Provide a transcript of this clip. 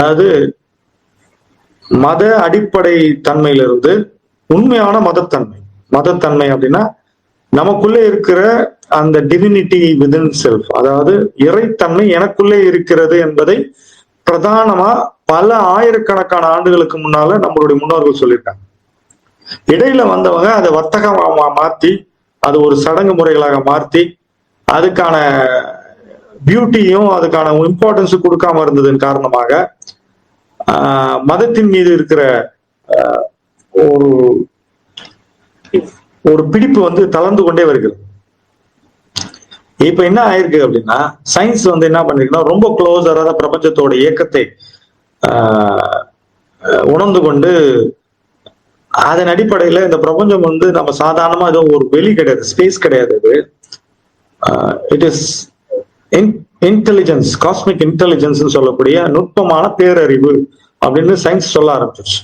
அதாவது மத அடிப்படை தன்மையிலிருந்து உண்மையான மதத்தன்மை அப்படின்னா நமக்குள்ளே இருக்கிற அந்த டிவினிட்டி விதின் செல்ஃப், அதாவது இறைத்தன்மை எனக்குள்ளே இருக்கிறது என்பதை பிரதானமா பல ஆயிரக்கணக்கான ஆண்டுகளுக்கு முன்னால நம்மளுடைய முன்னோர்கள் சொல்லியிருக்காங்க. இடையில வந்தவங்க அதை வர்த்தகமா மாத்தி, அது ஒரு சடங்கு முறைகளாக மாற்றி, அதுக்கான பியூட்டியும் அதுக்கான இம்பார்ட்டன்ஸும் கொடுக்காம இருந்ததன் காரணமாக மதத்தின் மீது இருக்கிற ஒரு ஒரு பிடிப்பு வந்து தளர்ந்து கொண்டே வருகிறது. இப்ப என்ன ஆயிருக்கு அப்படின்னா, சயின்ஸ் வந்து என்ன பண்ணிருக்குன்னா ரொம்ப க்ளோஸராக பிரபஞ்சத்தோட இயக்கத்தை உணர்ந்து கொண்டு அதன் அடிப்படையில இந்த பிரபஞ்சம் வந்து நம்ம சாதாரணமா ஏதோ ஒரு வெளி கிடையாது, ஸ்பேஸ் கிடையாது. இது it is intelligence, cosmic intelligence சொல்லக்கூடிய நுட்பமான பேரறிவு அப்படின்னு சயின்ஸ் சொல்ல ஆரம்பிச்சிருச்சு.